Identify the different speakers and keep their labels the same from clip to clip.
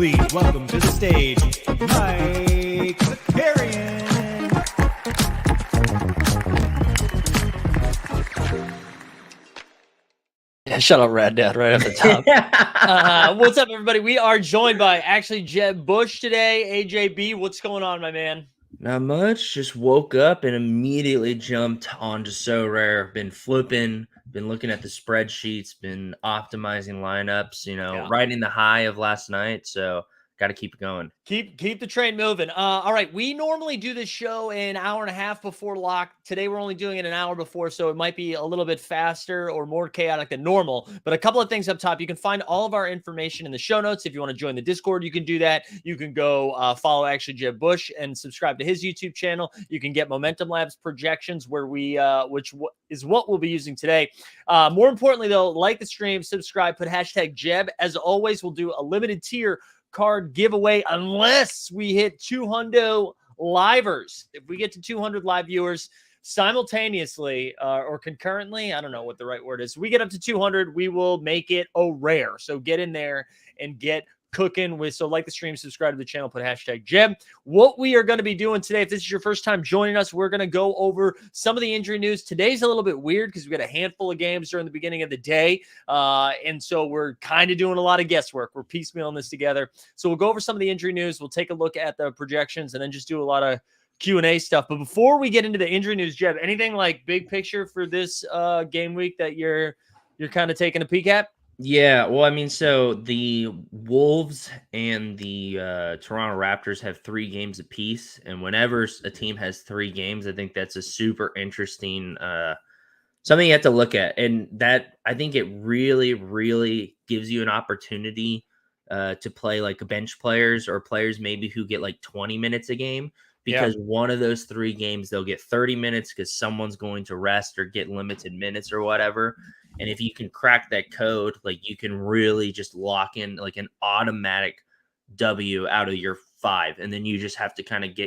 Speaker 1: please welcome to the stage, Mike Zakarian.
Speaker 2: Yeah, shut up, Rad Dad, right off the top. What's up, everybody? We are joined by actually Jeb Bush today. AJB, what's going on, my man?
Speaker 3: Not much. Just woke up and immediately jumped onto Sorare. Been flipping, been looking at the spreadsheets, been optimizing lineups, riding the high of last night. So got to keep it going.
Speaker 2: Keep the train moving. All right, we normally do this show an hour and a half before lock. Today we're only doing it an hour before, so it might be a little bit faster or more chaotic than normal. But a couple of things up top. You can find all of our information in the show notes. If you want to join the Discord, you can do that. You can go follow actually Jeb Bush and subscribe to his YouTube channel. You can get Momentum Labs projections where we which is what we'll be using today. More importantly, though, like the stream, subscribe, put hashtag Jeb. As always, we'll do a limited tier card giveaway unless we hit 200 livers. If we get to 200 live viewers simultaneously or concurrently, I don't know what the right word is. We get up to 200, we will make it a rare. So get in there and get cooking with. So like the stream, subscribe to the channel, put hashtag Jeb. What we are going to be doing today, if this is your first time joining us, we're going to go over some of the injury news. Today's a little bit weird because we got a handful of games during the beginning of the day. And so we're kind of doing a lot of guesswork. We're piecemealing this together. So we'll go over some of the injury news. We'll take a look at the projections and then just do a lot of Q&A stuff. But before we get into the injury news, Jeb, anything like big picture for this game week that you're kind of taking a peek at?
Speaker 3: Yeah, well, I mean, so the Wolves and the Toronto Raptors have 3 games apiece, and whenever a team has 3 games, I think that's a super interesting something you have to look at, and that I think it really, really gives you an opportunity to play like bench players or players maybe who get like 20 minutes a game, because one of those 3 games they'll get 30 minutes because someone's going to rest or get limited minutes or whatever. And if you can crack that code, like you can really just lock in like an automatic W out of your 5. And then you just have to kind of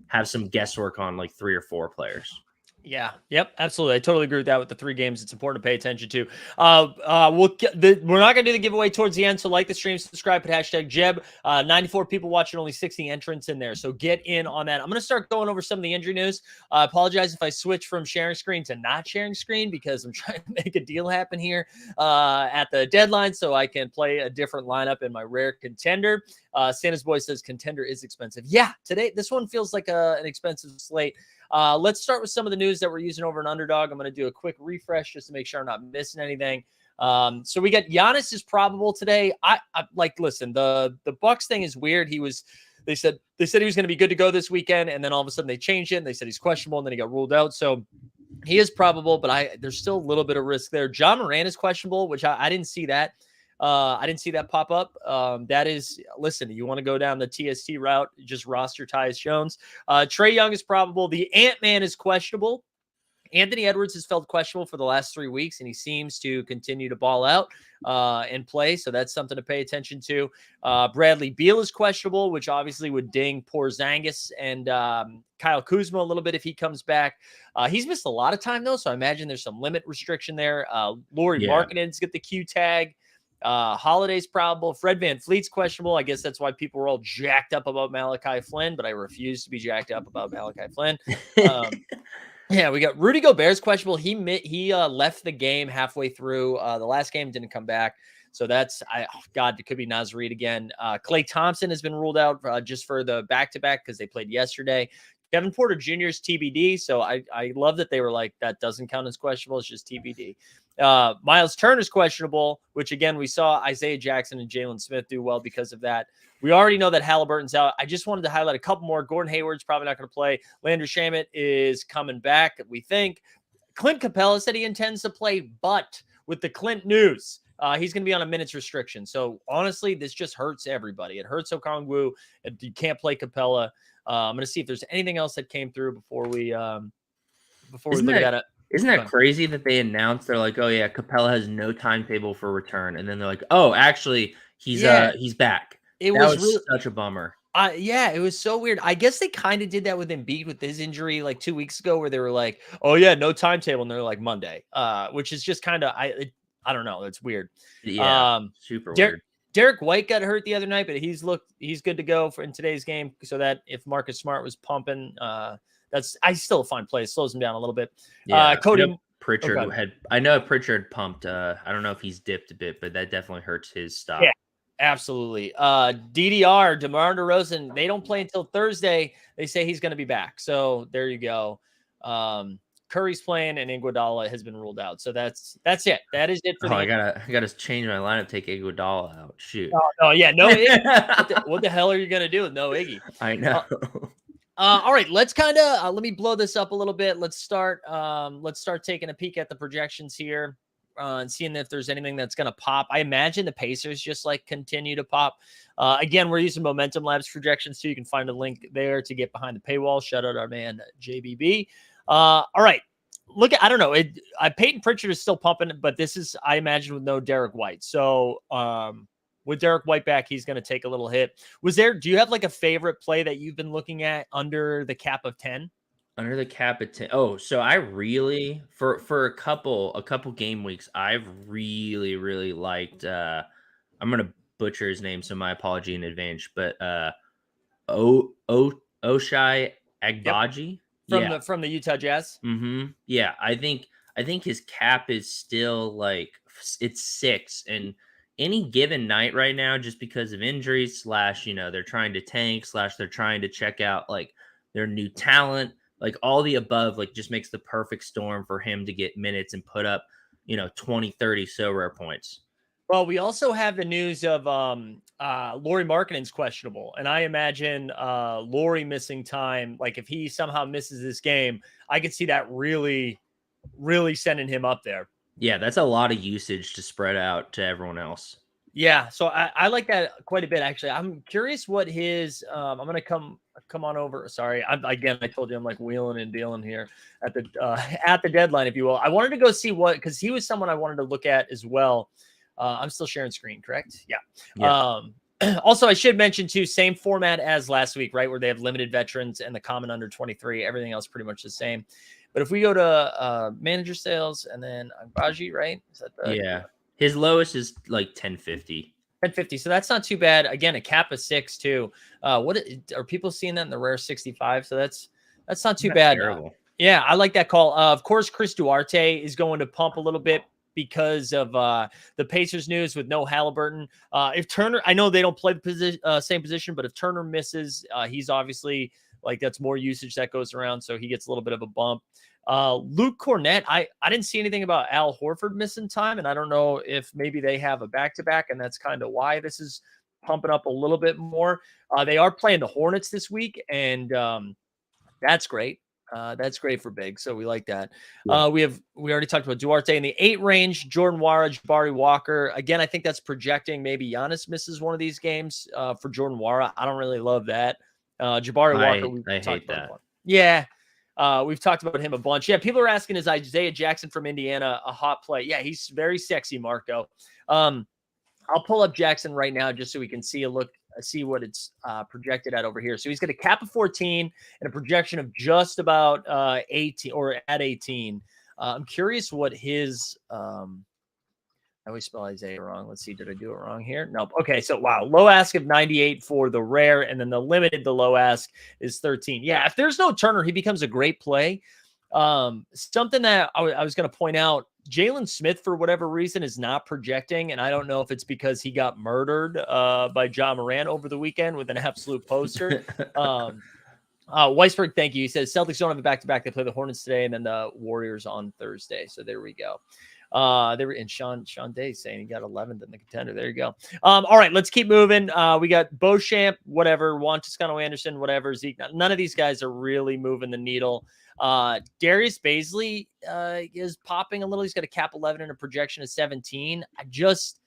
Speaker 3: have some guesswork on like 3 or 4 players.
Speaker 2: Yeah. Yep. Absolutely. I totally agree with that. With the 3 games, it's important to pay attention to. We're not going to do the giveaway towards the end. So like the stream, subscribe, put hashtag Jeb. 94 people watching, only 60 entrants in there. So get in on that. I'm going to start going over some of the injury news. I apologize if I switch from sharing screen to not sharing screen because I'm trying to make a deal happen here at the deadline so I can play a different lineup in my rare contender. Santa's boy says contender is expensive. Yeah, today this one feels like an expensive slate. Let's start with some of the news that we're using over an Underdog. I'm going to do a quick refresh just to make sure I'm not missing anything. So we got Giannis is probable today. I listen, the Bucks thing is weird. They said he was going to be good to go this weekend, and then all of a sudden they changed it and they said he's questionable, and then he got ruled out. So he is probable, but there's still a little bit of risk there. John Moran is questionable, which I didn't see that. I didn't see that pop up. That is, listen, you want to go down the TST route, just roster Tyus Jones. Trae Young is probable. The Ant-Man is questionable. Anthony Edwards has felt questionable for the last 3 weeks, and he seems to continue to ball out and play. So that's something to pay attention to. Bradley Beal is questionable, which obviously would ding Porzingis and Kyle Kuzma a little bit if he comes back. He's missed a lot of time, though, so I imagine there's some limit restriction there. Lauri Markkanen's got the Q tag. Holiday's probable. Fred VanVleet's questionable. I guess that's why people were all jacked up about Malachi Flynn, but I refuse to be jacked up about Malachi Flynn. Yeah, we got Rudy Gobert's questionable. He left the game halfway through. The last game didn't come back. So that's, God, it could be Naz Reid again. Klay Thompson has been ruled out just for the back-to-back because they played yesterday. Kevin Porter Jr.'s TBD. So I love that they were like, that doesn't count as questionable. It's just TBD. Miles Turner's questionable, which again, we saw Isaiah Jackson and Jalen Smith do well because of that. We already know that Halliburton's out. I just wanted to highlight a couple more. Gordon Hayward's probably not going to play. Landry Shamet is coming back, we think. Clint Capella said he intends to play, but with the Clint news, he's going to be on a minutes restriction. So honestly, this just hurts everybody. It hurts Okongwu. You can't play Capella. I'm going to see if there's anything else that came through before we look at it.
Speaker 3: Isn't that crazy that they announced they're like, oh yeah, Capella has no timetable for return, and then they're like, oh, actually, he's back.
Speaker 2: It
Speaker 3: was
Speaker 2: really,
Speaker 3: such a bummer.
Speaker 2: Yeah, it was so weird. I guess they kind of did that with Embiid with his injury like 2 weeks ago, where they were like, oh yeah, no timetable, and they're like Monday, which is just kind of I don't know, it's weird.
Speaker 3: Yeah, super weird.
Speaker 2: Derek White got hurt the other night, but he's good to go in today's game. So that if Marcus Smart was pumping, I still find play. It slows him down a little bit.
Speaker 3: Yeah,
Speaker 2: Cody
Speaker 3: Pritchard I know Pritchard pumped. I don't know if he's dipped a bit, but that definitely hurts his stop.
Speaker 2: Yeah, absolutely. DDR, DeMar DeRozan, they don't play until Thursday. They say he's going to be back. So there you go. Curry's playing and Iguodala has been ruled out. So that's it. That is it for
Speaker 3: I gotta change my lineup, take Iguodala out. Shoot.
Speaker 2: Oh yeah, no Iggy. What the hell are you gonna do with no Iggy?
Speaker 3: I know.
Speaker 2: All right, let's kind of let me blow this up a little bit. Let's start taking a peek at the projections here and seeing if there's anything that's gonna pop. I imagine the Pacers just like continue to pop. Again, we're using Momentum Labs projections too. You can find a link there to get behind the paywall. Shout out our man JBB. All right. Look, I don't know. Peyton Pritchard is still pumping, but this is, I imagine, with no Derek White. So with Derek White back, he's going to take a little hit. Do you have like a favorite play that you've been looking at under the cap of 10?
Speaker 3: Under the cap of 10. Oh, so I really, for a couple game weeks, I've really liked, I'm going to butcher his name, so my apology in advance, but Ochai Agbaji.
Speaker 2: Yep. From the Utah Jazz.
Speaker 3: Mm-hmm. Yeah, I think his cap is still like it's 6, and any given night right now, just because of injuries / they're trying to tank / they're trying to check out like their new talent, like all the above, like just makes the perfect storm for him to get minutes and put up 20, 30 so rare points.
Speaker 2: Well, we also have the news of Lauri Markkanen's questionable, and I imagine Lauri missing time. Like if he somehow misses this game, I could see that really, really sending him up there.
Speaker 3: Yeah, that's a lot of usage to spread out to everyone else.
Speaker 2: Yeah, so I like that quite a bit actually. I'm curious what his. I'm gonna come on over. Sorry, I told you I'm like wheeling and dealing here at the deadline, if you will. I wanted to go see because he was someone I wanted to look at as well. I'm still sharing screen, correct? Yeah. Also, I should mention too, same format as last week, right? Where they have limited veterans and the common under 23. Everything else pretty much the same. But if we go to manager sales and then Agbaji, right? Is that
Speaker 3: his lowest is like 1050.
Speaker 2: 1050. So that's not too bad. Again, a cap of 6 too. What are people seeing that in the rare 65? So that's not too bad.
Speaker 3: Terrible.
Speaker 2: Yeah, I like that call. Of course, Chris Duarte is going to pump a little bit because of the Pacers news with no Halliburton. If Turner, I know they don't play the same position, but if Turner misses, he's obviously like that's more usage that goes around, so he gets a little bit of a bump. Luke Cornett, I didn't see anything about Al Horford missing time, and I don't know if maybe they have a back-to-back, and that's kind of why this is pumping up a little bit more. They are playing the Hornets this week, and that's great. That's great for big. So we like that.
Speaker 3: Yeah.
Speaker 2: We already talked about Duarte in the 8 range, Jordan Wara, Jabari Walker. Again, I think that's projecting maybe Giannis misses one of these games for Jordan Wara. I don't really love that. Jabari Walker.
Speaker 3: I hate that.
Speaker 2: Yeah. We've talked about him a bunch. Yeah, people are asking, is Isaiah Jackson from Indiana a hot play? Yeah, he's very sexy, Marco. I'll pull up Jackson right now just so we can see what it's projected at over here. So he's got a cap of 14 and a projection of just about 18 or at 18. I'm curious what his I always spell Isaiah wrong. Let's see. Did I do it wrong here? Nope. Okay. So, wow. Low ask of 98 for the rare. And then the low ask is 13. Yeah. If there's no Turner, he becomes a great play. Something that I was going to point out, Jalen Smith, for whatever reason, is not projecting. And I don't know if it's because he got murdered by John Moran over the weekend with an absolute poster. Weisberg, thank you. He says Celtics don't have a back-to-back. They play the Hornets today and then the Warriors on Thursday. So there we go. And Sean Day saying he got 11th in the contender. There you go. All right, let's keep moving. We got Beauchamp, whatever, Juan Toscano Anderson, whatever, Zeke. None of these guys are really moving the needle. Darius Baisley is popping a little. He's got a cap 11 and a projection of 17. I just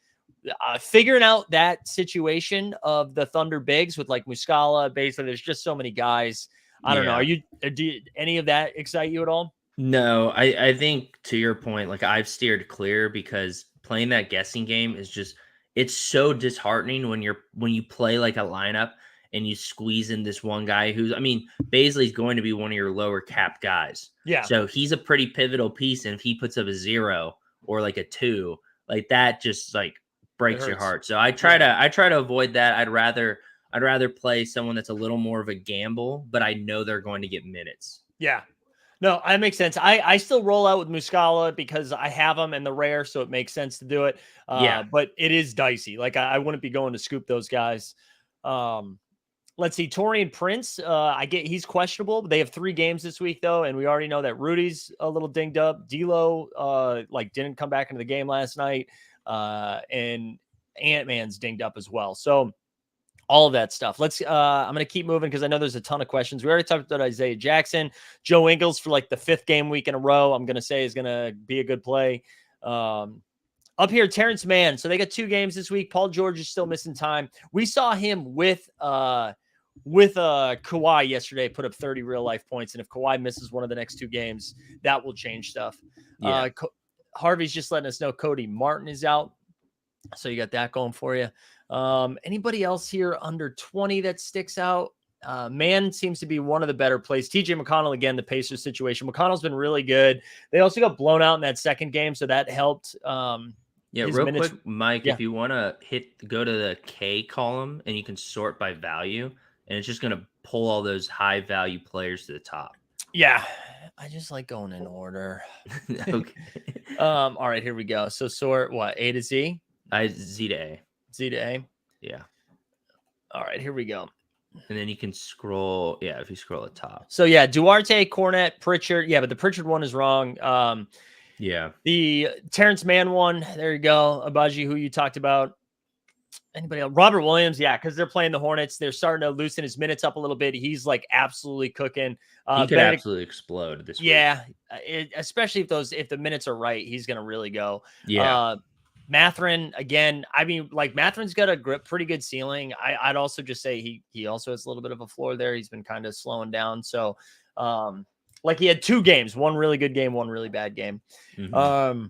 Speaker 2: figuring out that situation of the Thunder bigs with like Muscala, Baisley. There's just so many guys. I don't know. Do any of that excite you at all?
Speaker 3: No, I think to your point, like I've steered clear because playing that guessing game is just, it's so disheartening when you play like a lineup and you squeeze in this one guy who's, I mean, Baisley's going to be one of your lower cap guys.
Speaker 2: Yeah.
Speaker 3: So he's a pretty pivotal piece. And if he puts up a 0 or like a 2, like that just like breaks your heart. So I try to avoid that. I'd rather play someone that's a little more of a gamble, but I know they're going to get minutes.
Speaker 2: Yeah. No, that makes sense. I still roll out with Muscala because I have him in the rare, so it makes sense to do it. But it is dicey. Like I wouldn't be going to scoop those guys. Let's see, Torian Prince. He's questionable. They have 3 games this week though, and we already know that Rudy's a little dinged up. D'Lo didn't come back into the game last night, and Ant-Man's dinged up as well. So all of that stuff. I'm going to keep moving because I know there's a ton of questions. We already talked about Isaiah Jackson. Joe Ingles for like the 5th game week in a row, I'm going to say is going to be a good play. Up here, Terrence Mann. So they got 2 games this week. Paul George is still missing time. We saw him with Kawhi yesterday, put up 30 real life points. And if Kawhi misses one of the next 2 games, that will change stuff. Yeah. Harvey's just letting us know Cody Martin is out. So you got that going for you. Anybody else here under 20 that sticks out? Man seems to be one of the better plays. TJ McConnell, again, the Pacers situation. McConnell's been really good. They also got blown out in that second game, so that helped.
Speaker 3: Real quick, Mike, if you want to go to the K column and you can sort by value, and it's just going to pull all those high value players to the top.
Speaker 2: Yeah, I just like going in order.
Speaker 3: Okay.
Speaker 2: All right, here we go. So sort what, A to Z?
Speaker 3: Z to A.
Speaker 2: Z to A?
Speaker 3: Yeah.
Speaker 2: All right, here we go.
Speaker 3: And then you can scroll. Yeah, if you scroll at top.
Speaker 2: So yeah, Duarte, Cornette, Pritchard. Yeah, but the Pritchard one is wrong.
Speaker 3: Yeah.
Speaker 2: The Terrence Mann one. There you go. Abaji, who you talked about. Anybody else? Robert Williams. Yeah, because they're playing the Hornets. They're starting to loosen his minutes up a little bit. He's like absolutely cooking.
Speaker 3: He could absolutely explode this week.
Speaker 2: Yeah, especially if the minutes are right, he's going to really go.
Speaker 3: Yeah.
Speaker 2: Mathurin, again, I mean, like Mathurin's got a pretty good ceiling. I'd also just say he also has a little bit of a floor there. He's been kind of slowing down. So, like he had 2 games, one really good game, one really bad game. Mm-hmm.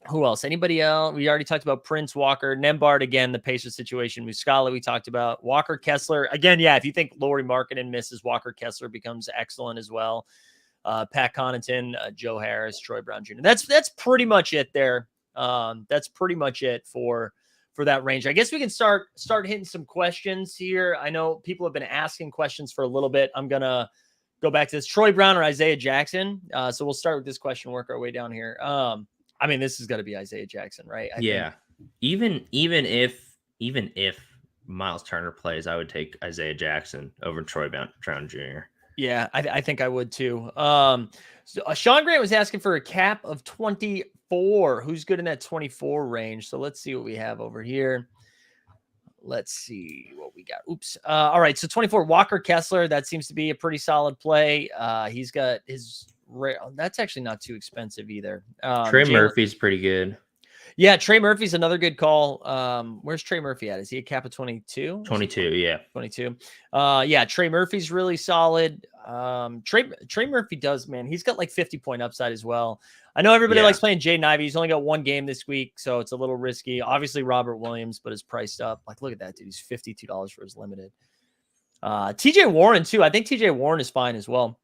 Speaker 2: Who else? Anybody else? We already talked about Prince, Walker, Nembhard, again, the Pacers situation. Muscala, we talked about. Walker Kessler. Again, yeah, if you think Lauri Markkanen misses, Walker Kessler becomes excellent as well. Pat Connaughton, Joe Harris, Troy Brown Jr. That's pretty much it there. That's pretty much it for that range. I guess we can start hitting some questions here. I know people have been asking questions for a little bit. I'm going to go back to this. Troy Brown or Isaiah Jackson. So we'll start with this question, work our way down here. I mean, this is going to be Isaiah Jackson, right? I think.
Speaker 3: Even if Miles Turner plays, I would take Isaiah Jackson over Troy Brown Jr.
Speaker 2: Yeah, I think I would too. So Sean Grant was asking for a cap of 24. Who's good in that 24 range? So let's see what we have over here. Let's see what we got. Oops. All right. So 24, Walker Kessler. That seems to be a pretty solid play. He's got his. That's actually not too expensive either.
Speaker 3: Trey Murphy's pretty good.
Speaker 2: Yeah, Trey Murphy's another good call. Where's Trey Murphy at? Is he a cap of 22?
Speaker 3: 22, yeah.
Speaker 2: 22. Yeah, Trey Murphy's really solid. Trey Murphy does, man. He's got like 50-point upside as well. I know everybody
Speaker 3: Yeah.
Speaker 2: likes playing Jaden Ivey. He's only got one game this week, so it's a little risky. Obviously, Robert Williams, but is priced up. Like, look at that, dude. He's $52 for his limited. TJ Warren, too. I think TJ Warren is fine as well.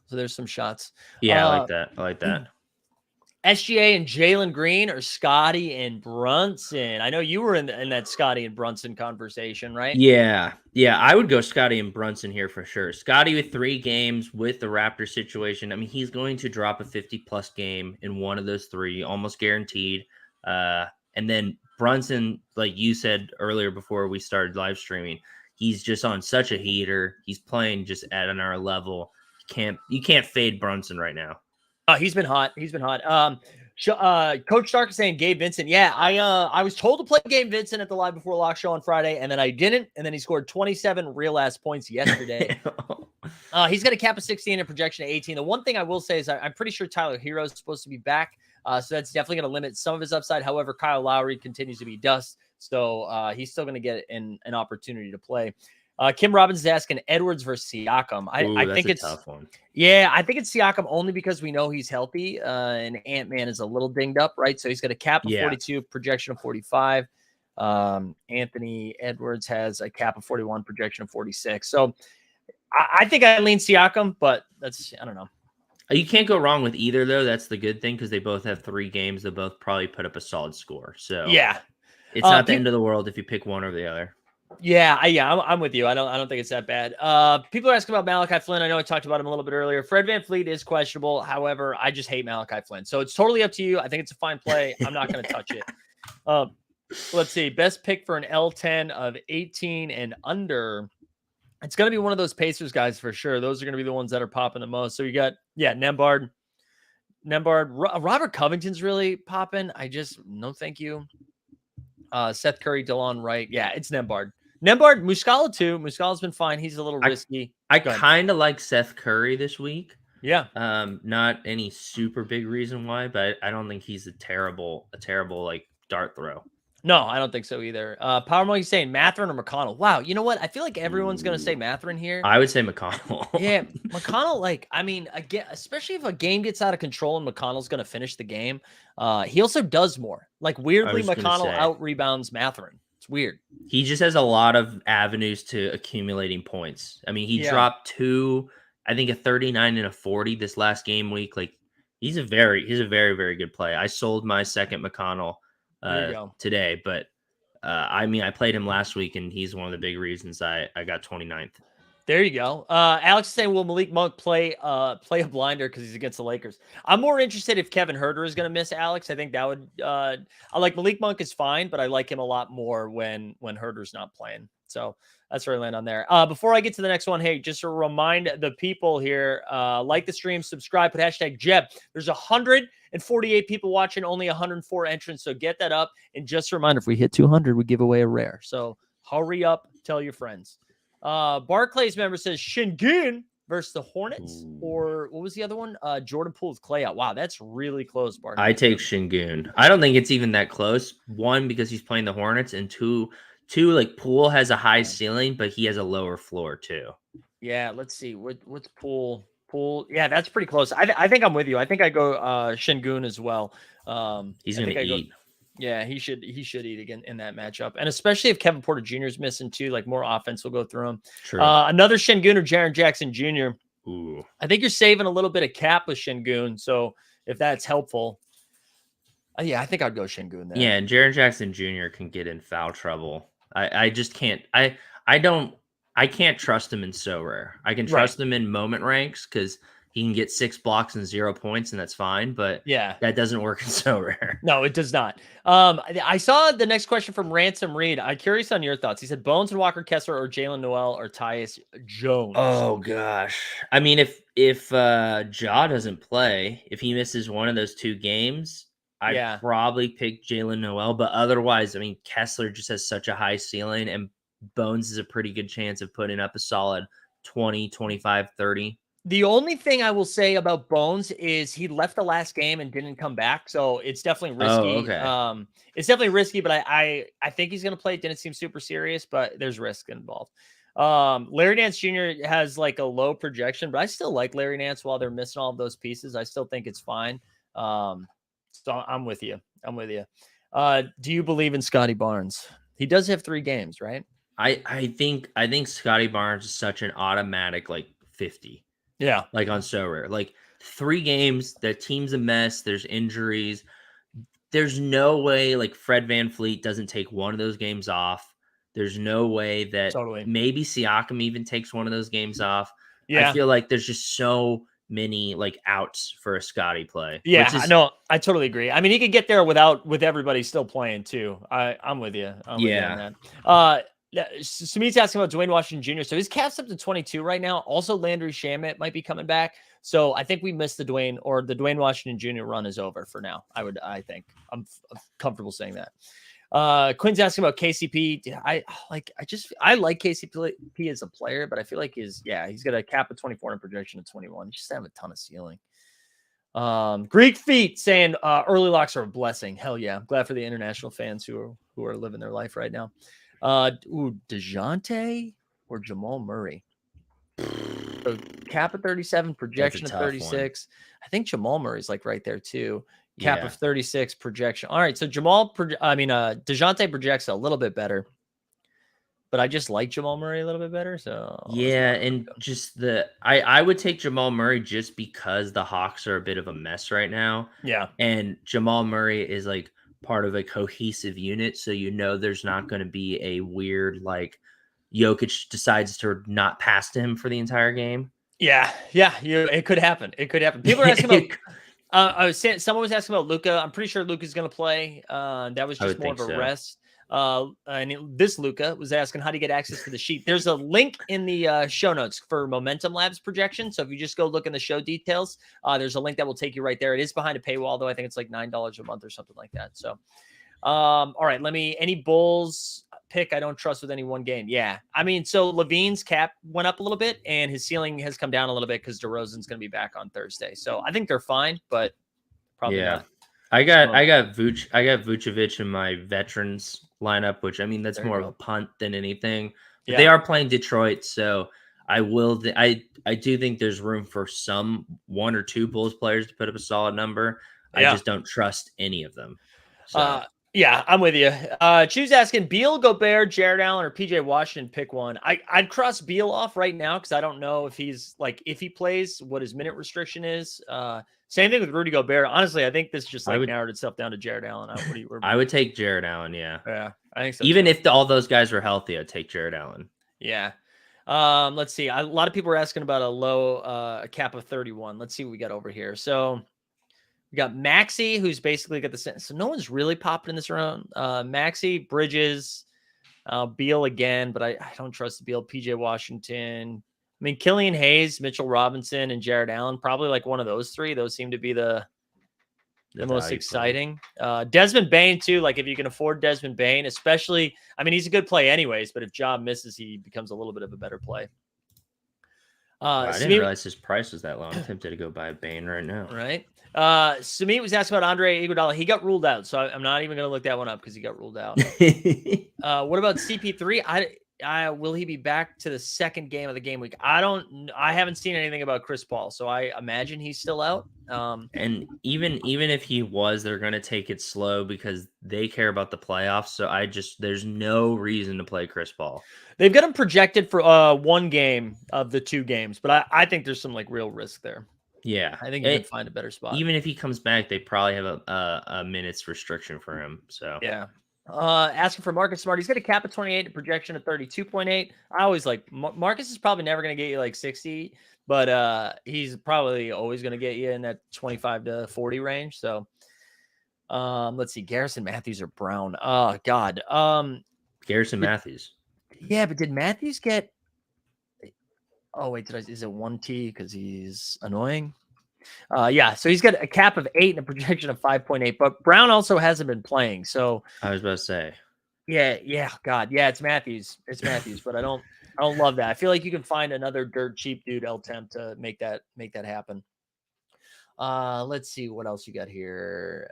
Speaker 2: So there's some shots.
Speaker 3: Yeah, I like that. I like that.
Speaker 2: SGA and Jalen Green or Scotty and Brunson? I know you were in that Scotty and Brunson conversation, right?
Speaker 3: Yeah. I would go Scotty and Brunson here for sure. Scotty with 3 games with the Raptor situation. I mean, he's going to drop a 50-plus game in one of those 3, almost guaranteed. And then Brunson, like you said earlier before we started live streaming, he's just on such a heater. He's playing just at another level. You can't fade Brunson right now.
Speaker 2: He's been hot. Coach Stark is saying Gabe Vincent. Yeah, I was told to play Gabe Vincent at the Live Before Lock show on Friday, and then I didn't. And then he scored 27 real ass points yesterday. He's got a cap of 16 and projection of 18. The one thing I will say is I'm pretty sure Tyler Hero is supposed to be back. So that's definitely going to limit some of his upside. However, Kyle Lowry continues to be dust. So he's still going to get an opportunity to play. Kim Robbins is asking Edwards versus Siakam. I think it's a
Speaker 3: tough one.
Speaker 2: Yeah, I think it's Siakam only because we know he's healthy. And Ant-Man is a little dinged up, right? So he's got a cap of 42, projection of 45. Anthony Edwards has a cap of 41, projection of 46. So I think I lean Siakam, but I don't know.
Speaker 3: You can't go wrong with either, though. That's the good thing because they both have 3 games. They'll both probably put up a solid score. So
Speaker 2: yeah,
Speaker 3: it's not the end of the world if you pick one over the other.
Speaker 2: Yeah, I'm with you. I don't think it's that bad. People are asking about Malachi Flynn. I know I talked about him a little bit earlier. Fred VanVleet is questionable. However, I just hate Malachi Flynn. So it's totally up to you. I think it's a fine play. I'm not going to touch it. Let's see. Best pick for an L10 of 18 and under. It's going to be one of those Pacers guys for sure. Those are going to be the ones that are popping the most. So you got, Nembhard. Robert Covington's really popping. No, thank you. Seth Curry, DeLon Wright. Yeah, it's Nembhard. Muscala too. Muscala's been fine. He's a little risky.
Speaker 3: I kind of like Seth Curry this week.
Speaker 2: Yeah.
Speaker 3: Not any super big reason why, but I don't think he's a terrible like dart throw.
Speaker 2: No, I don't think so either. Power Monkey saying Mathurin or McConnell. Wow, you know what? I feel like everyone's gonna say Mathurin here.
Speaker 3: I would say McConnell.
Speaker 2: Yeah, McConnell. Again, especially if a game gets out of control and McConnell's gonna finish the game. He also does more. Like weirdly, McConnell out rebounds Mathurin. It's weird.
Speaker 3: He just has a lot of avenues to accumulating points. I mean, he dropped 2, I think a 39 and a 40 this last game week. Like he's a very, very good play. I sold my second McConnell today, but I mean, I played him last week and he's one of the big reasons I got 29th.
Speaker 2: There you go. Alex is saying, will Malik Monk play a blinder because he's against the Lakers? I'm more interested if Kevin Huerter is going to miss Alex. I think that would I like Malik Monk is fine, but I like him a lot more when Huerter's not playing. So that's where I land on there. Before I get to the next one, hey, just to remind the people here, like the stream, subscribe, put hashtag Jeb. There's 148 people watching, only 104 entrants. So get that up. And just a reminder, if we hit 200, we give away a rare. So hurry up, tell your friends. Barclays member says Şengün versus the Hornets. Or what was the other one? Jordan Poole with Clay out. Wow, that's really close, Barclays.
Speaker 3: I take Şengün. I don't think it's even that close. 1, because he's playing the Hornets, and 2, like Poole has a high ceiling, but he has a lower floor too.
Speaker 2: Yeah, let's see. What's Poole? Yeah, that's pretty close. I think I'm with you. I think I go Şengün as well.
Speaker 3: He's going to eat.
Speaker 2: Yeah, he should eat again in that matchup. And especially if Kevin Porter Jr. is missing too, like more offense will go through him.
Speaker 3: True.
Speaker 2: Another Şengün or Jaren Jackson Jr.
Speaker 3: Ooh.
Speaker 2: I think you're saving a little bit of cap with Şengün. So if that's helpful, I think I'd go Şengün there.
Speaker 3: Yeah, and Jaren Jackson Jr. can get in foul trouble. I just can't. I can't trust him in so rare. I can trust him in moment ranks because he can get 6 blocks and 0 points, and that's fine. But that doesn't work in so rare.
Speaker 2: No, it does not. I saw the next question from Ransom Reed. I'm curious on your thoughts. He said Bones and Walker Kessler or Jalen Noel or Tyus Jones.
Speaker 3: Oh gosh. I mean, if Ja doesn't play, if he misses one of those 2 games, I'd probably pick Jalen Noel. But otherwise, I mean, Kessler just has such a high ceiling, and Bones is a pretty good chance of putting up a solid 20, 25, 30.
Speaker 2: The only thing I will say about Bones is he left the last game and didn't come back, so it's definitely
Speaker 3: Oh,
Speaker 2: risky.
Speaker 3: okay.
Speaker 2: It's definitely risky, but I think he's gonna play. It didn't seem super serious, but there's risk involved. Larry Nance Jr. has like a low projection, but I still like Larry Nance while they're missing all of those pieces. I still think it's fine. So I'm with you. I'm with you. Do you believe in Scotty Barnes? He does have 3 games, right?
Speaker 3: I think Scotty Barnes is such an automatic like 50.
Speaker 2: Yeah,
Speaker 3: Like on Sorare. Like 3 games, the team's a mess, there's injuries. There's no way like Fred VanVleet doesn't take one of those games off. There's no way that
Speaker 2: totally.
Speaker 3: maybe Siakam even takes one of those games off. I
Speaker 2: Yeah.
Speaker 3: feel like there's just so many like outs for a Scotty play,
Speaker 2: Yeah,
Speaker 3: which
Speaker 2: I
Speaker 3: is
Speaker 2: know. I totally agree. I mean, he could get there with everybody still playing too. I'm with you. I'm with you on
Speaker 3: yeah.
Speaker 2: that. Sumit's asking about Dwayne Washington Jr. So his cap's up to 22 right now. Also, Landry Shamet might be coming back. So I think we missed the Dwayne Washington Jr. run is over for now. I think I'm comfortable saying that. Quinn's asking about KCP. I like KCP as a player, but I feel like he's got a cap of 24 and projection of 21. He just have a ton of ceiling. Greek feet saying early locks are a blessing. Hell yeah. I'm glad for the international fans who are living their life right now. DeJounte or Jamal Murray? So cap of 37, projection of
Speaker 3: tough one.
Speaker 2: 36. I think Jamal Murray's like right there too. Cap
Speaker 3: Yeah.
Speaker 2: of 36, projection. All right. So DeJounte projects a little bit better, but I just like Jamal Murray a little bit better. So
Speaker 3: Yeah, and just I would take Jamal Murray just because the Hawks are a bit of a mess right now.
Speaker 2: yeah.
Speaker 3: And Jamal Murray is like part of a cohesive unit, so there's not going to be a weird like Jokic decides to not pass to him for the entire game.
Speaker 2: Yeah. It could happen. It could happen. People are asking about someone was asking about Luka. I'm pretty sure Luka's going to play. That was just more of a rest. This Luka was asking how to get access to the sheet. There's a link in the show notes for Momentum Labs projection. So if you just go look in the show details, there's a link that will take you right there. It is behind a paywall, though. I think it's like $9 a month or something like that. So, all right, any Bulls pick I don't trust with any one game. Yeah, I mean, so Levine's cap went up a little bit and his ceiling has come down a little bit because DeRozan's going to be back on Thursday. So I think they're fine, but probably not.
Speaker 3: I got Vucevic in my veterans lineup, which I mean that's more of a punt than anything. But they are playing Detroit, so I do think there's room for some 1 or 2 Bulls players to put up a solid number. I just don't trust any of them. So
Speaker 2: yeah, I'm with you. Choose asking Beal, Gobert, Jared Allen, or PJ Washington. Pick one. I'd cross Beal off right now because I don't know if he plays, what his minute restriction is. Same thing with Rudy Gobert. Honestly, I think this just narrowed itself down to Jared Allen.
Speaker 3: I would take Jared Allen. Yeah,
Speaker 2: I think so.
Speaker 3: Even if all those guys were healthy, I'd take Jared Allen.
Speaker 2: Yeah. Let's see. A lot of people are asking about a low cap of 31. Let's see what we got over here. So we got Maxey, who's basically got the same. So no one's really popping in this round. Maxey, Bridges, Beal again, but I don't trust Beal. PJ Washington. I mean, Killian Hayes, Mitchell Robinson, and Jared Allen, probably like one of those 3. Those seem to be the most exciting. Desmond Bain, too. Like, if you can afford Desmond Bain, especially, I mean, he's a good play anyways, but if Job misses, he becomes a little bit of a better play.
Speaker 3: I didn't realize his price was that low. I'm tempted to go buy Bain right now.
Speaker 2: Right. Sumit was asking about Andre Iguodala. He got ruled out, so I'm not even going to look that one up because he got ruled out. What about CP3? Will he be back to the second game of the game week? I haven't seen anything about Chris Paul, so I imagine he's still out.
Speaker 3: And even if he was, they're going to take it slow because they care about the playoffs. So there's no reason to play Chris Paul.
Speaker 2: They've got him projected for 1 game of the 2 games, but I think there's some like real risk there.
Speaker 3: Yeah,
Speaker 2: I think you can find a better spot.
Speaker 3: Even if he comes back, they probably have a minutes restriction for him. So
Speaker 2: yeah. Asking for Marcus Smart. He's got a cap of 28, a projection of 32.8. I always like Marcus is probably never going to get you like 60, but he's probably always going to get you in that 25 to 40 range. So let's see. Garrison Matthews or Brown. Oh God.
Speaker 3: Garrison Matthews.
Speaker 2: Yeah, but did Matthews get? Oh wait, is it 1T because he's annoying? Yeah, so he's got a cap of 8 and a projection of 5.8, but Brown also hasn't been playing. So
Speaker 3: I was about to say,
Speaker 2: yeah, God, yeah, it's Matthews, but I don't I don't love that. I feel like you can find another dirt cheap dude El Temp to make that happen. Let's see what else you got here.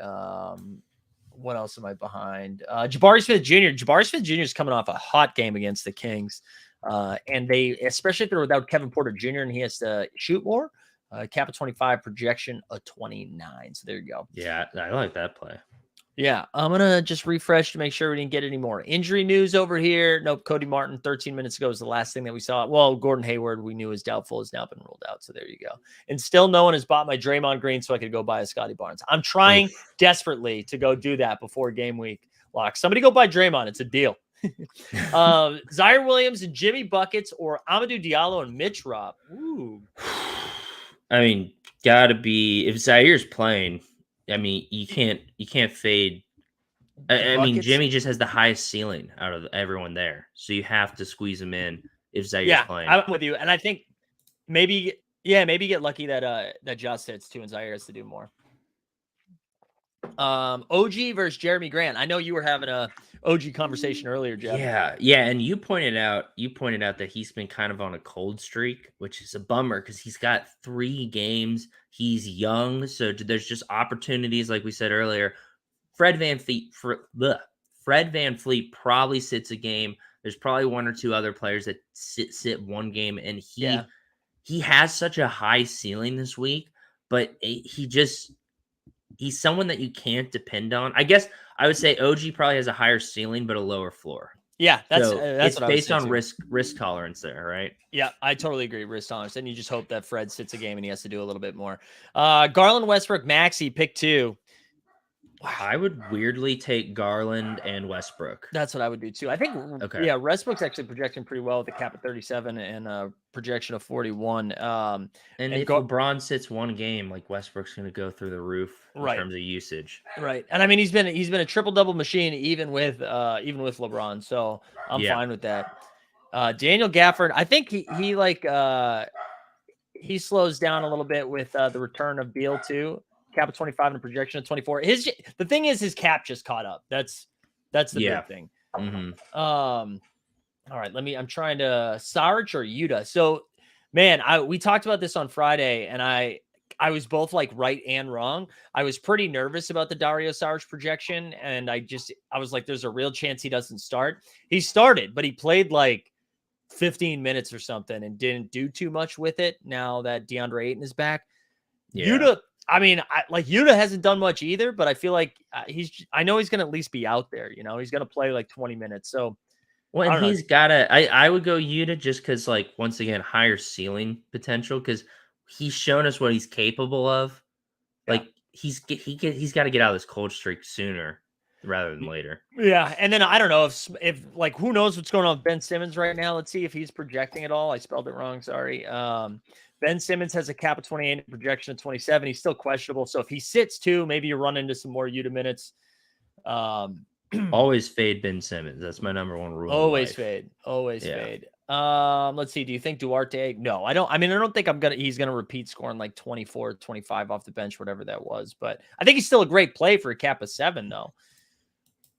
Speaker 2: What else am I behind? Jabari Smith Jr. Jabari Smith Jr. is coming off a hot game against the Kings. And they, especially if they're without Kevin Porter Jr. and he has to shoot more, cap of 25, projection of 29. So there you go.
Speaker 3: Yeah, I like that play.
Speaker 2: Yeah, I'm going to just refresh to make sure we didn't get any more injury news over here. Nope, Cody Martin 13 minutes ago was the last thing that we saw. Well, Gordon Hayward, we knew is doubtful, has now been ruled out. So there you go. And still no one has bought my Draymond Green so I could go buy a Scotty Barnes. I'm trying desperately to go do that before game week lock. Somebody go buy Draymond. It's a deal. Zaire Williams and Jimmy Buckets or Amadou Diallo and Mitch Robb. Ooh.
Speaker 3: I mean, gotta be, if Zaire's playing, I mean, you can't fade. I mean, Jimmy just has the highest ceiling out of everyone there, so you have to squeeze him in if Zaire's playing.
Speaker 2: I'm with you, and I think maybe get lucky that Josh hits too, and Zaire has to do more. OG versus Jeremy Grant. I know you were having a OG conversation earlier, Jeff.
Speaker 3: Yeah, and you pointed out that he's been kind of on a cold streak, which is a bummer because he's got 3 games. He's young, so there's just opportunities, like we said earlier. Fred VanVleet probably sits a game. There's probably 1 or 2 other players that sit 1 game, and he has such a high ceiling this week, but he's someone that you can't depend on. I guess I would say OG probably has a higher ceiling but a lower floor.
Speaker 2: Yeah, that's
Speaker 3: it's based on risk tolerance there, right?
Speaker 2: Yeah, I totally agree. Risk tolerance, and you just hope that Fred sits a game and he has to do a little bit more. Garland, Westbrook, Maxey, pick 2.
Speaker 3: Wow. I would weirdly take Garland and Westbrook.
Speaker 2: That's what I would do too. I think, Westbrook's actually projecting pretty well with a cap of 37 and a projection of 41. And
Speaker 3: if LeBron sits 1 game, like Westbrook's going to go through the roof in terms of usage.
Speaker 2: Right. And I mean, he's been a triple double machine even with LeBron. So I'm fine with that. Daniel Gafford, I think he slows down a little bit with the return of Beal too. Cap of 25 and a projection of 24. The thing is his cap just caught up. That's the big thing.
Speaker 3: Mm-hmm.
Speaker 2: All right, I'm trying to Sarge or Yuta. So, man, we talked about this on Friday, and I was both like right and wrong. I was pretty nervous about the Dario Sarge projection, and I was like, there's a real chance he doesn't start. He started, but he played like 15 minutes or something and didn't do too much with it now that DeAndre Ayton is back. Yuta, I mean, Yuta hasn't done much either, but I feel like I know he's going to at least be out there. You know, he's going to play like 20 minutes. So,
Speaker 3: well, and he's got I would go Yuta just because, like, once again, higher ceiling potential because he's shown us what he's capable of. Yeah. Like, he's got to get out of this cold streak sooner rather than later.
Speaker 2: Yeah, and then I don't know if like who knows what's going on with Ben Simmons right now. Let's see if he's projecting at all. I spelled it wrong. Sorry. Ben Simmons has a cap of 28 and projection of 27. He's still questionable. So if he sits 2, maybe you run into some more Yuta minutes.
Speaker 3: Always fade Ben Simmons. That's my number 1 rule.
Speaker 2: Always fade. Fade. Let's see. Do you think Duarte? No, I don't. I mean, I don't think he's going to repeat scoring like 24, 25 off the bench, whatever that was. But I think he's still a great play for a cap of 7, though.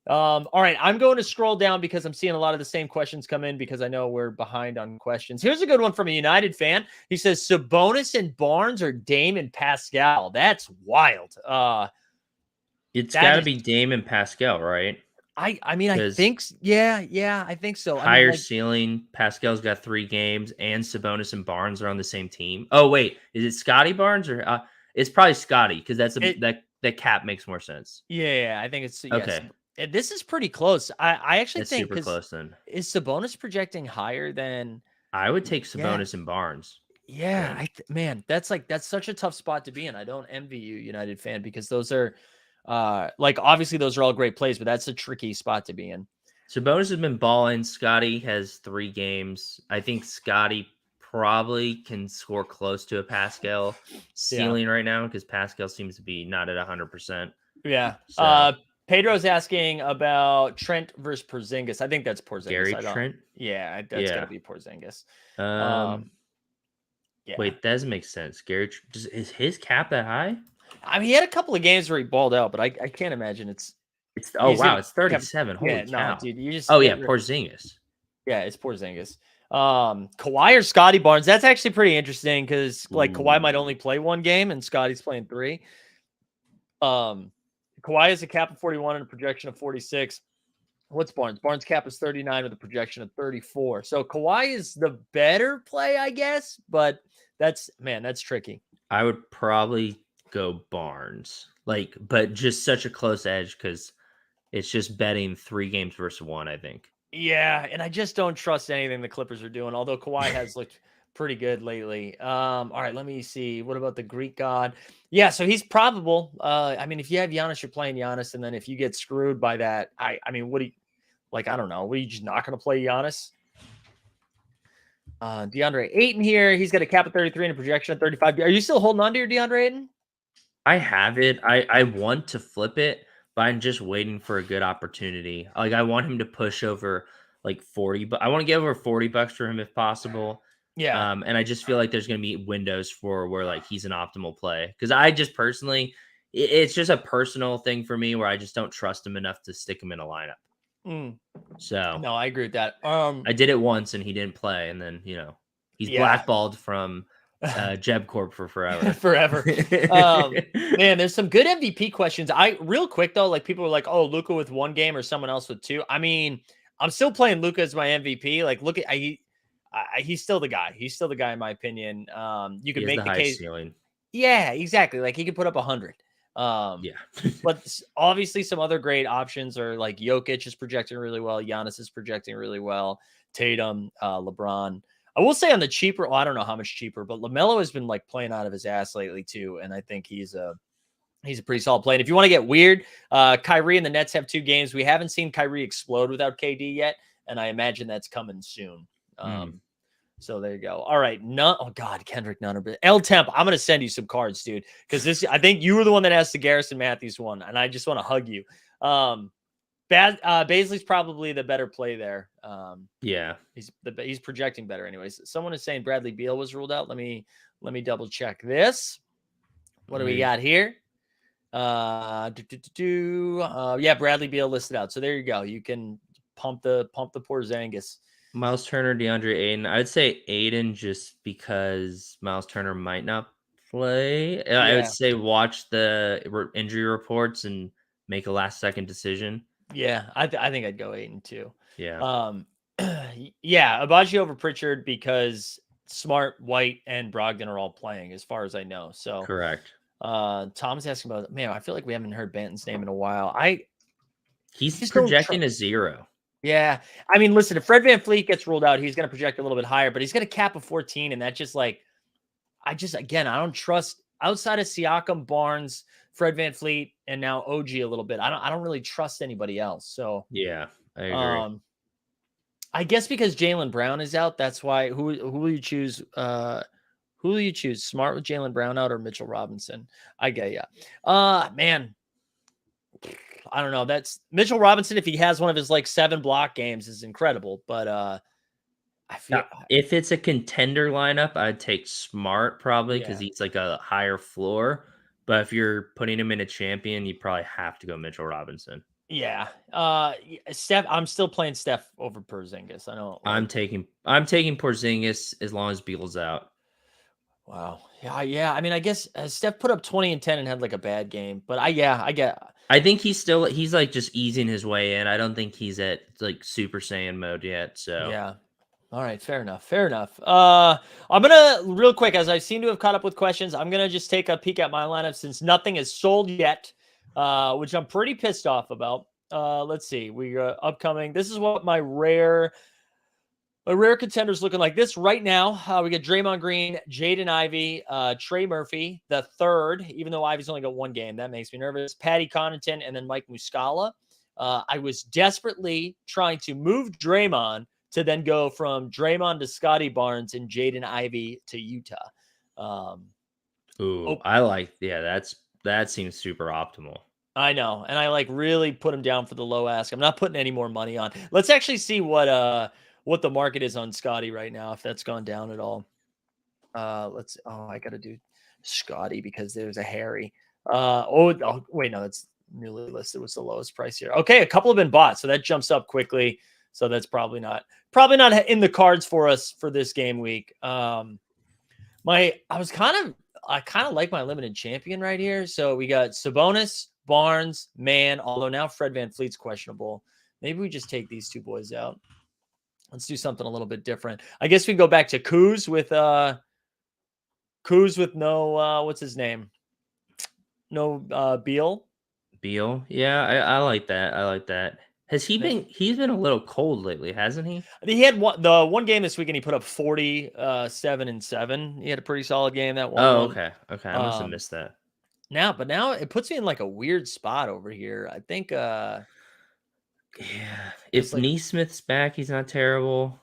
Speaker 2: All right, I'm going to scroll down because I'm seeing a lot of the same questions come in because I know we're behind on questions. Here's a good one from a United fan. He says Sabonis and Barnes or Dame and Pascal. That's wild.
Speaker 3: It's got to be Dame and Pascal, right?
Speaker 2: I mean, I think, I think so.
Speaker 3: Higher ceiling. Pascal's got 3 games, and Sabonis and Barnes are on the same team. Oh wait, is it Scotty Barnes or it's probably Scotty because that cap makes more sense.
Speaker 2: Yeah, I think it's
Speaker 3: okay.
Speaker 2: This is pretty close. I actually think
Speaker 3: super close. Then
Speaker 2: is Sabonis projecting higher than?
Speaker 3: I would take Sabonis and Barnes.
Speaker 2: Yeah, man, that's such a tough spot to be in. I don't envy you, United fan, because those are obviously those are all great plays, but that's a tricky spot to be in.
Speaker 3: Sabonis has been balling. Scotty has 3 games. I think Scotty probably can score close to a Pascal ceiling right now because Pascal seems to be not at 100%.
Speaker 2: Yeah. So. Pedro's asking about Trent versus Porzingis. I think that's Porzingis.
Speaker 3: Gary Trent?
Speaker 2: Yeah, that's got to be Porzingis.
Speaker 3: Wait, that doesn't make sense. Is his cap that high?
Speaker 2: I mean, he had a couple of games where he balled out, but I can't imagine it's.
Speaker 3: It's 37. Holy cow.
Speaker 2: No, dude,
Speaker 3: Porzingis.
Speaker 2: Yeah, it's Porzingis. Kawhi or Scotty Barnes. That's actually pretty interesting because like Kawhi might
Speaker 3: Ooh.
Speaker 2: only play one game and Scotty's playing 3. Kawhi has a cap of 41 and a projection of 46. What's Barnes? Barnes cap is 39 with a projection of 34. So Kawhi is the better play, I guess, but that's tricky.
Speaker 3: I would probably go Barnes, but just such a close edge because it's just betting 3 games versus 1. I think.
Speaker 2: Yeah, and I just don't trust anything the Clippers are doing, although Kawhi has looked pretty good lately. All right, let me see. What about the Greek god? Yeah, so he's probable. I mean, if you have Giannis, you're playing Giannis, and then if you get screwed by that, I mean, what do you like? I don't know. What are you just not going to play Giannis? DeAndre Ayton here. He's got a cap of 33 and a projection of 35. Are you still holding on to your DeAndre Ayton?
Speaker 3: I have it. I want to flip it, but I'm just waiting for a good opportunity. Like I want him to push over like 40, but I want to get over $40 for him if possible.
Speaker 2: Yeah.
Speaker 3: And I just feel like there's going to be windows for where like he's an optimal play because I just personally, it's just a personal thing for me where I just don't trust him enough to stick him in a lineup. So
Speaker 2: No, I agree with that.
Speaker 3: I did it once and he didn't play, and then he's blackballed from Jeb Corp for forever.
Speaker 2: Forever. Man, there's some good MVP questions. Real quick though, like people are like, "Oh, Luka with 1 game or someone else with 2." I mean, I'm still playing Luka as my MVP. Like, look at he's still the guy. He's still the guy in my opinion. You can make the case.
Speaker 3: Ceiling.
Speaker 2: Yeah, exactly. Like he could put up 100.
Speaker 3: Yeah.
Speaker 2: But obviously some other great options are like Jokic is projecting really well. Giannis is projecting really well. Tatum, LeBron. I will say on the cheaper, well, I don't know how much cheaper, but LaMelo has been like playing out of his ass lately too. And I think he's a pretty solid play. And if you want to get weird, Kyrie and the Nets have 2 games. We haven't seen Kyrie explode without KD yet. And I imagine that's coming soon. So there you go. All right. Oh God, Kendrick Nunn. L Temp, I'm going to send you some cards, dude. Because I think you were the one that asked the Garrison Matthews one. And I just want to hug you. Baisley's probably the better play there.
Speaker 3: Yeah.
Speaker 2: He's projecting better anyways. Someone is saying Bradley Beal was ruled out. Let me double check this. What do we got here? Yeah, Bradley Beal listed out. So there you go. You can pump the Porzingis.
Speaker 3: Miles Turner, DeAndre Ayton. I'd say Ayton just because Miles Turner might not play. Yeah. I would say watch the injury reports and make a last-second decision.
Speaker 2: Yeah, I think I'd go Ayton too.
Speaker 3: Yeah.
Speaker 2: Yeah, Abaji over Pritchard because Smart, White, and Brogdon are all playing, as far as I know. So
Speaker 3: correct.
Speaker 2: Tom's asking about, man, I feel like we haven't heard Banton's name in a while.
Speaker 3: He's projecting a 0.
Speaker 2: Yeah. I mean, listen, if Fred VanVleet gets ruled out, he's going to project a little bit higher, but he's got a cap of 14. And that just like, again, I don't trust outside of Siakam, Barnes, Fred VanVleet, and now OG a little bit. I don't really trust anybody else. So
Speaker 3: yeah, I agree.
Speaker 2: I guess because Jaylen Brown is out, that's why. Who will you choose? Who will you choose? Smart with Jaylen Brown out or Mitchell Robinson? I get ya. Man, I don't know. That's Mitchell Robinson. If he has one of his like 7 block games, is incredible. But I feel
Speaker 3: if it's a contender lineup, I'd take Smart probably because he's like a higher floor. But if you're putting him in a champion, you probably have to go Mitchell Robinson.
Speaker 2: Yeah. Steph, I'm still playing Steph over Porzingis. I don't.
Speaker 3: I'm taking Porzingis as long as Beal's out.
Speaker 2: Wow. Yeah. I mean, I guess Steph put up 20 and 10 and had like a bad game, but I get.
Speaker 3: I think he's like just easing his way in. I don't think he's at like Super Saiyan mode yet. So
Speaker 2: yeah. All right. Fair enough. I'm going to real quick, as I seem to have caught up with questions, I'm going to just take a peek at my lineup since nothing is sold yet, which I'm pretty pissed off about. Let's see. We upcoming. This is what my rare contenders looking like this right now. We got Draymond Green, Jaden Ivey, Trey Murphy, the third, even though Ivey's only got 1 game. That makes me nervous. Patty Connaughton, and then Mike Muscala. I was desperately trying to move Draymond to then go from Draymond to Scotty Barnes and Jaden Ivey to Utah.
Speaker 3: I like, that seems super optimal.
Speaker 2: I know. And I like really put him down for the low ask. I'm not putting any more money on. Let's actually see what the market is on Scotty right now, if that's gone down at all. I got to do Scotty because there's a Harry. Wait, no, that's newly listed. What's the lowest price here? Okay, a couple have been bought, so that jumps up quickly. So that's probably not in the cards for us for this game week. I kind of like my limited champion right here. So we got Sabonis, Barnes, Man, although now Fred VanVleet's questionable. Maybe we just take these two boys out. Let's do something a little bit different. I guess we can go back to Kuz with no what's his name? No Beal.
Speaker 3: Beal. Yeah, I like that. I like that. Has he been he's been a little cold lately, hasn't he?
Speaker 2: He had one game this weekend. He put up 40, 7 and 7. He had a pretty solid game that one.
Speaker 3: Oh, okay. Okay. I must have missed that.
Speaker 2: Now it puts me in like a weird spot over here. I think
Speaker 3: Yeah. If
Speaker 2: like
Speaker 3: Neesmith's back, he's not terrible.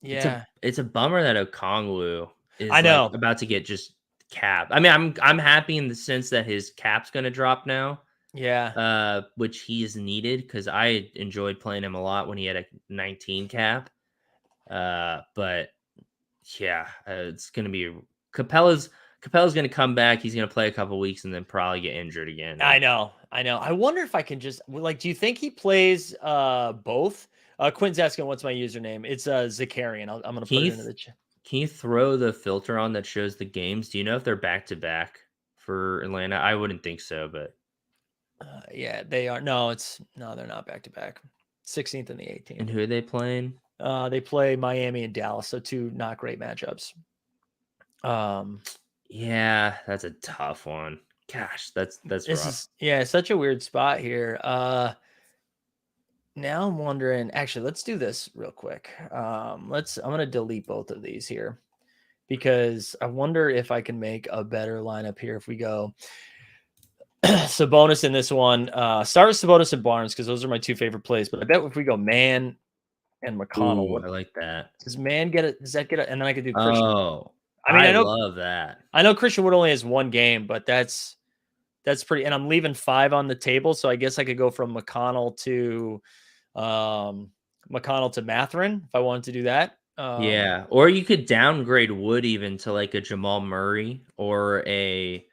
Speaker 2: yeah.
Speaker 3: It's a bummer that Okongwu is
Speaker 2: I know.
Speaker 3: like about to get just capped. I mean, I'm happy in the sense that his cap's gonna drop now.
Speaker 2: Yeah.
Speaker 3: Which he is needed because I enjoyed playing him a lot when he had a 19 cap. But yeah, it's gonna be Capella's gonna come back. He's gonna play a couple weeks and then probably get injured again.
Speaker 2: I know. I wonder if I can just like, do you think he plays both? Quinn's asking what's my username. It's Zakarian. I'm gonna put it into the chat.
Speaker 3: Can you throw the filter on that shows the games? Do you know if they're back to back for Atlanta? I wouldn't think so, but
Speaker 2: Yeah, they are. No, they're not back to back. 16th and the 18th.
Speaker 3: And who are they playing?
Speaker 2: They play Miami and Dallas, so two not great matchups.
Speaker 3: Yeah, that's a tough one. Gosh, that's rough.
Speaker 2: Such a weird spot here. Now I'm wondering, actually, let's do this real quick. I'm gonna delete both of these here because I wonder if I can make a better lineup here if we go Sabonis in this one. Start with Sabonis and Barnes because those are my two favorite plays. But I bet if we go Man and McConnell,
Speaker 3: I like that.
Speaker 2: Does Man get it? Does that get it? And then I could do Christian.
Speaker 3: Oh, I love that.
Speaker 2: I know Christian Wood only has one game, but that's pretty. And I'm leaving 5 on the table, so I guess I could go from McConnell to Mathurin if I wanted to do that.
Speaker 3: Yeah, or you could downgrade Wood even to like a Jamal Murray or a.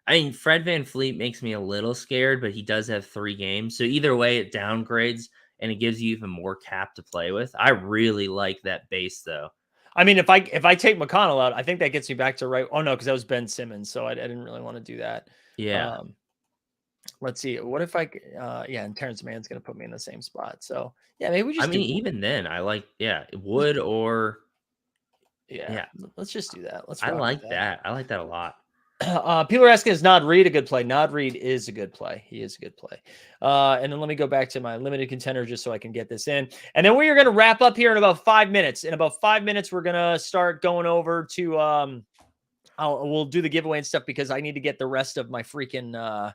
Speaker 3: I mean, Fred VanVleet makes me a little scared, but he does have 3 games. So either way, it downgrades and it gives you even more cap to play with. I really like that base, though.
Speaker 2: I mean, if I take McConnell out, I think that gets me back to right. Oh no, because that was Ben Simmons, so I didn't really want to do that.
Speaker 3: Yeah.
Speaker 2: Let's see. What if and Terrence Mann's going to put me in the same spot. So yeah, maybe we just.
Speaker 3: Even then, I like Wood or.
Speaker 2: Yeah. Let's just do that.
Speaker 3: I like that. I like that a lot.
Speaker 2: People are asking, is Nod Reed a good play? Nod Reed is a good play. He is a good play. And then let me go back to my limited contender just so I can get this in. And then we are going to wrap up here in about 5 minutes. In about 5 minutes, we're going to start going over to we'll do the giveaway and stuff because I need to get the rest of my freaking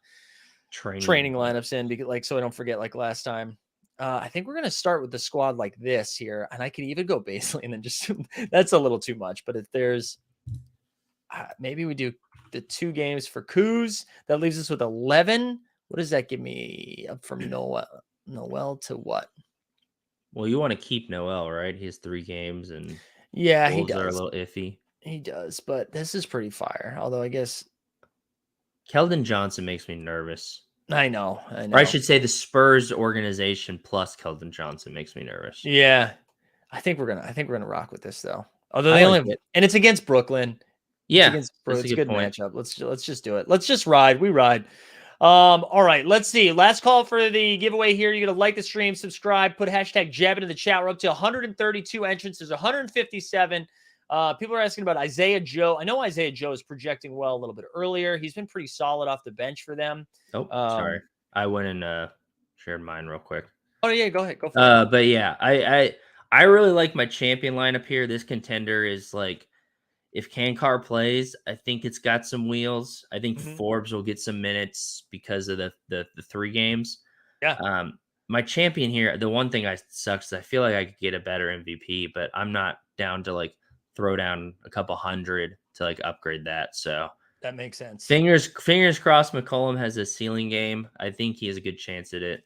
Speaker 2: training lineups in because so I don't forget like last time. I think we're going to start with the squad like this here. And I could even go basically and then just that's a little too much. But if there's maybe we do the 2 games for Kuz. That leaves us with 11. What does that give me up from Noel to what?
Speaker 3: Well, you want to keep Noel, right? He has 3 games and
Speaker 2: yeah, he does.
Speaker 3: Are a little iffy.
Speaker 2: He does, but this is pretty fire. Although I guess
Speaker 3: Keldon Johnson makes me nervous.
Speaker 2: I know.
Speaker 3: Or I should say the Spurs organization plus Keldon Johnson makes me nervous.
Speaker 2: Yeah. I think we're gonna rock with this though. Although they only have, and it's against Brooklyn.
Speaker 3: Yeah,
Speaker 2: it's a good matchup. Let's just do it. Let's just ride. We ride. All right. Let's see. Last call for the giveaway here. You're gonna like the stream, subscribe, put hashtag Jab into the chat. We're up to 132 entrants. There's 157. People are asking about Isaiah Joe. I know Isaiah Joe is projecting well a little bit earlier. He's been pretty solid off the bench for them.
Speaker 3: Oh, sorry. I went and shared mine real quick.
Speaker 2: Oh yeah, go ahead. Go for it.
Speaker 3: But yeah, I really like my champion lineup here. This contender is like, if Kankar plays, I think it's got some wheels. I think Forbes will get some minutes because of the 3 games.
Speaker 2: Yeah.
Speaker 3: My champion here, the one thing I sucks is I feel like I could get a better MVP, but I'm not down to like throw down a couple hundred to like upgrade that. So
Speaker 2: that makes sense.
Speaker 3: Fingers crossed McCollum has a ceiling game. I think he has a good chance at it.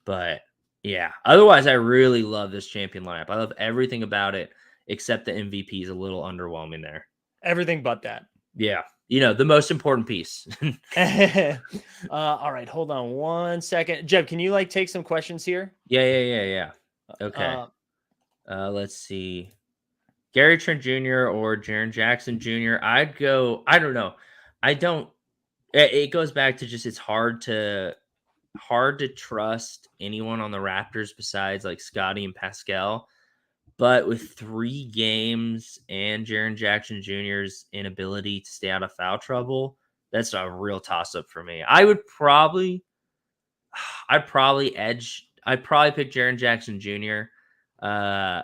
Speaker 3: But yeah, otherwise I really love this champion lineup. I love everything about it. Except the MVP is a little underwhelming there.
Speaker 2: Everything but that.
Speaker 3: Yeah. The most important piece.
Speaker 2: All right. Hold on 1 second. Jeb, can you take some questions here?
Speaker 3: Yeah. Okay. Let's see. Gary Trent Jr. or Jaren Jackson Jr. I'd go. I don't know. I don't. It goes back to just it's hard to trust anyone on the Raptors besides like Scotty and Pascal. But with 3 games and Jaren Jackson Jr.'s inability to stay out of foul trouble, that's a real toss up for me. I'd probably pick Jaren Jackson Jr. I'm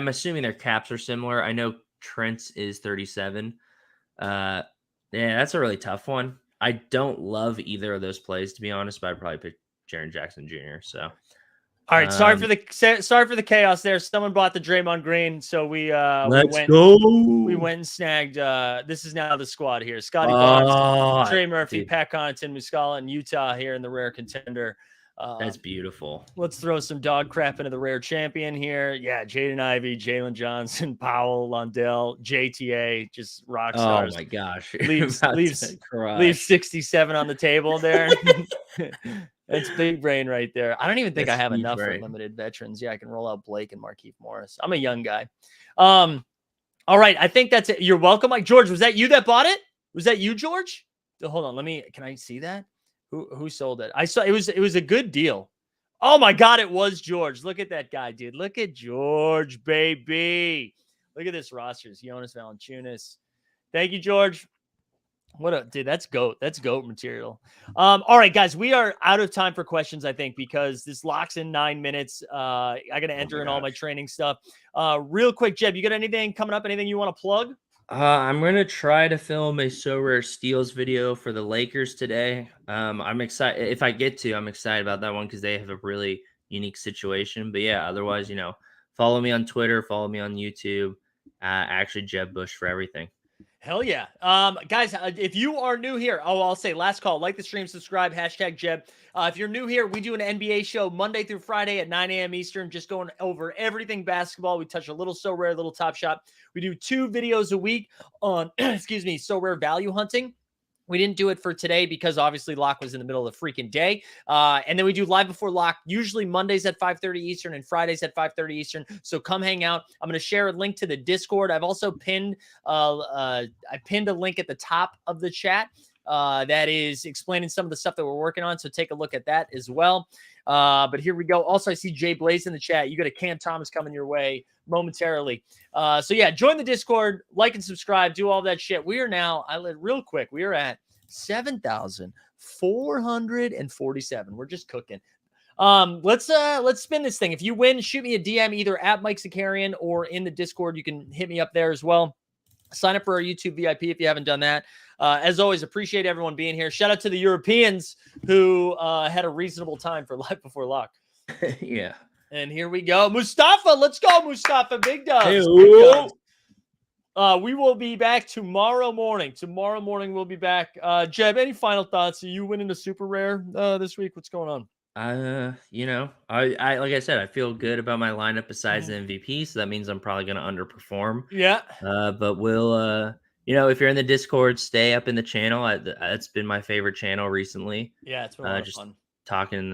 Speaker 3: assuming their caps are similar. I know Trent's is 37. Yeah, that's a really tough one. I don't love either of those plays, to be honest, but I'd probably pick Jaren Jackson Jr. So,
Speaker 2: all right. Sorry for the chaos there. Someone bought the Draymond Green, so we went and snagged. This is now the squad here: Scotty Barnes, Trey Murphy,
Speaker 3: dude.
Speaker 2: Pat Connaughton, Muscala, and Utah here in the rare contender.
Speaker 3: That's beautiful.
Speaker 2: Let's throw some dog crap into the rare champion here. Yeah, Jaden Ivey, Jalen Johnson, Powell, Lundell, JTA, just rock stars.
Speaker 3: Oh my gosh.
Speaker 2: Leaves 67 on the table there. That's big brain right there. I don't even think I have enough for limited veterans. Yeah, I can roll out Blake and Markieff Morris. I'm a young guy. All right, I think that's it. You're welcome, Mike. George, was that you that bought it? Was that you, George? Hold on, can I see that? Who sold it? I saw it was a good deal. Oh my God, it was George. Look at that guy, dude. Look at George, baby. Look at this roster. Jonas Valanciunas. Thank you, George. Dude, that's GOAT. That's GOAT material. All right, guys, we are out of time for questions, I think, because this locks in 9 minutes. I got to enter in all my training stuff. Real quick, Jeb, you got anything coming up? Anything you want to plug?
Speaker 3: I'm going to try to film a So Rare Steals video for the Lakers today. I'm excited. If I get to, I'm excited about that one because they have a really unique situation. But yeah, otherwise, follow me on Twitter, follow me on YouTube. Actually, Jeb Bush for everything.
Speaker 2: Hell yeah. Guys, if you are new here, I'll say last call, like the stream, subscribe, #Jeb. If you're new here, we do an NBA show Monday through Friday at 9 a.m. Eastern, just going over everything basketball. We touch a little So Rare, a little Top Shot. We do 2 videos a week on, So Rare value hunting. We didn't do it for today because obviously lock was in the middle of the freaking day. And then we do live before lock, usually Mondays at 5:30 Eastern and Fridays at 5:30 Eastern. So come hang out. I'm going to share a link to the Discord. I've also pinned a link at the top of the chat that is explaining some of the stuff that we're working on. So take a look at that as well. But here we go. Also, I see Jay Blaze in the chat. You got a Cam Thomas coming your way momentarily. So yeah, join the Discord, like and subscribe, do all that shit. We are now, real quick, we are at 7,447. We're just cooking. Let's spin this thing. If you win, shoot me a DM either at Mike Zakarian or in the Discord. You can hit me up there as well. Sign up for our YouTube VIP if you haven't done that. As always, appreciate everyone being here. Shout out to the Europeans who had a reasonable time for live before lock.
Speaker 3: Yeah.
Speaker 2: And here we go. Mustafa, let's go, Mustafa. Big doves.
Speaker 3: Hey,
Speaker 2: Big doves. We will be back tomorrow morning. Tomorrow morning we'll be back. Jeb, any final thoughts? Are you winning the super rare this week? What's going on?
Speaker 3: I like I said, I feel good about my lineup besides the MVP, so that means I'm probably going to underperform.
Speaker 2: Yeah.
Speaker 3: But we'll if you're in the Discord, stay up in the channel. That's been my favorite channel recently.
Speaker 2: Yeah, it's been a lot of fun.
Speaker 3: Talking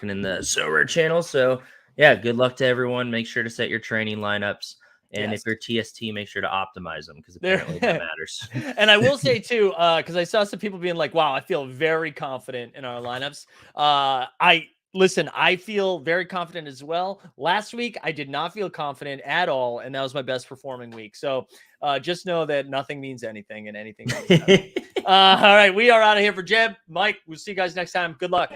Speaker 3: in the So Rare channel. So yeah, good luck to everyone. Make sure to set your training lineups. And if you're TST, make sure to optimize them because apparently that matters.
Speaker 2: And I will say too, because I saw some people being like, wow, I feel very confident in our lineups. I feel very confident as well. Last week, I did not feel confident at all, and that was my best performing week. So just know that nothing means anything and anything means nothing. All right, we are out of here for Jeb. Mike, we'll see you guys next time. Good luck.